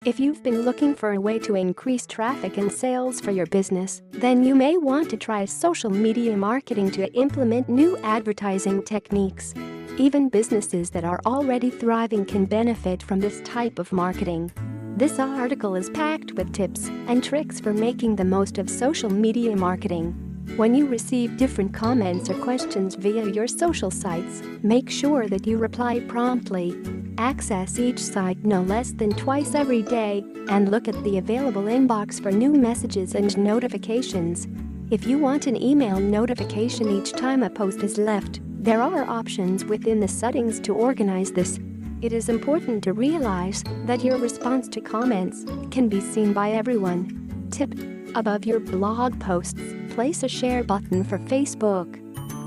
If you've been looking for a way to increase traffic and sales for your business, then you may want to try social media marketing to implement new advertising techniques. Even businesses that are already thriving can benefit from this type of marketing. This article is packed with tips and tricks for making the most of social media marketing. When you receive different comments or questions via your social sites, make sure that you reply promptly. Access each site no less than twice every day and look at the available inbox for new messages and notifications. If you want an email notification each time a post is left, there are options within the settings to organize this. It is important to realize that your response to comments can be seen by everyone. Tip: above your blog posts, place a share button for Facebook.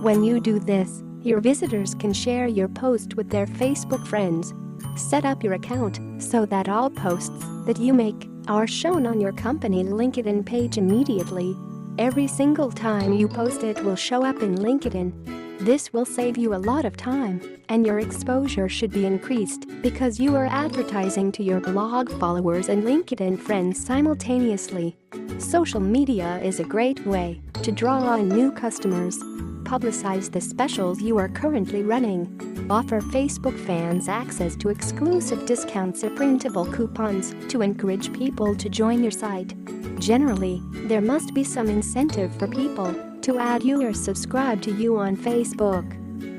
When you do this, your visitors can share your post with their Facebook friends. Set up your account so that all posts that you make are shown on your company LinkedIn page immediately. Every single time you post, it will show up in LinkedIn. This will save you a lot of time, and your exposure should be increased because you are advertising to your blog followers and LinkedIn friends simultaneously. Social media is a great way to draw on new customers. Publicize the specials you are currently running. Offer Facebook fans access to exclusive discounts or printable coupons to encourage people to join your site. Generally, there must be some incentive for people to add you or subscribe to you on Facebook.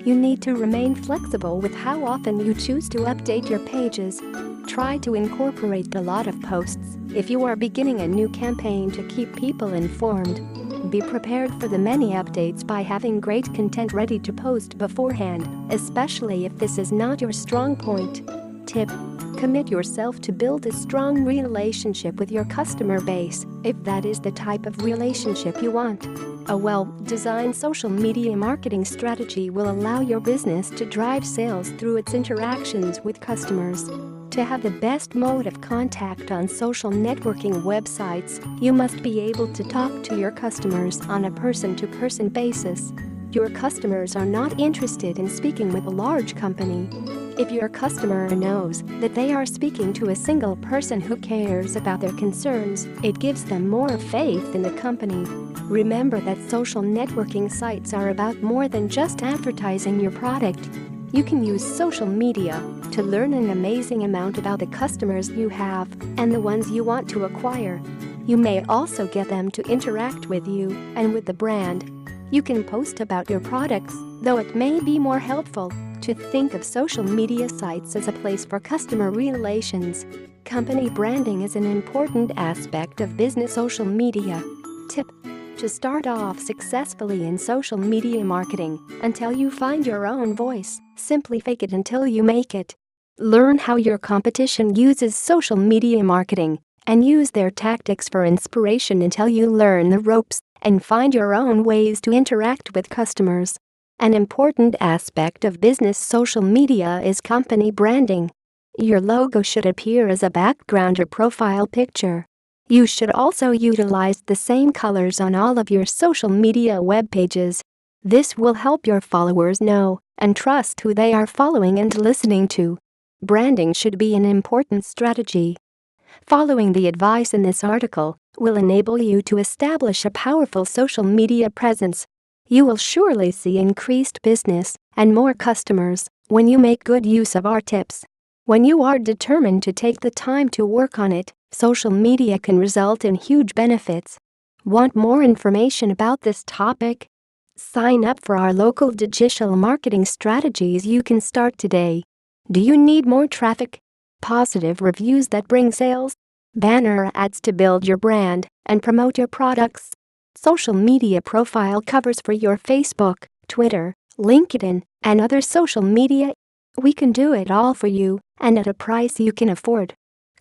You need to remain flexible with how often you choose to update your pages. Try to incorporate a lot of posts if you are beginning a new campaign to keep people informed. Be prepared for the many updates by having great content ready to post beforehand, especially if this is not your strong point. Tip: commit yourself to build a strong relationship with your customer base, if that is the type of relationship you want. A well-designed social media marketing strategy will allow your business to drive sales through its interactions with customers. To have the best mode of contact on social networking websites, you must be able to talk to your customers on a person-to-person basis. Your customers are not interested in speaking with a large company. If your customer knows that they are speaking to a single person who cares about their concerns, it gives them more faith in the company. Remember that social networking sites are about more than just advertising your product. You can use social media to learn an amazing amount about the customers you have and the ones you want to acquire. You may also get them to interact with you and with the brand. You can post about your products, though it may be more helpful to think of social media sites as a place for customer relations. Company branding is an important aspect of business social media. Tip: to start off successfully in social media marketing, until you find your own voice, simply fake it until you make it. Learn how your competition uses social media marketing and use their tactics for inspiration until you learn the ropes and find your own ways to interact with customers. An important aspect of business social media is company branding. Your logo should appear as a background or profile picture. You should also utilize the same colors on all of your social media web pages. This will help your followers know and trust who they are following and listening to. Branding should be an important strategy. Following the advice in this article will enable you to establish a powerful social media presence. You will surely see increased business and more customers when you make good use of our tips. When you are determined to take the time to work on it, social media can result in huge benefits. Want more information about this topic? Sign up for our local digital marketing strategies. You can start today. Do you need more traffic? Positive reviews that bring sales? Banner ads to build your brand and promote your products? Social media profile covers for your Facebook, Twitter, LinkedIn, and other social media? We can do it all for you and at a price you can afford.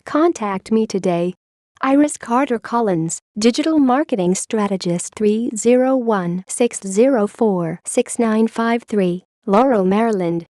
Contact me today. Iris Carter Collins, Digital Marketing Strategist, 301-604-6953, Laurel, Maryland.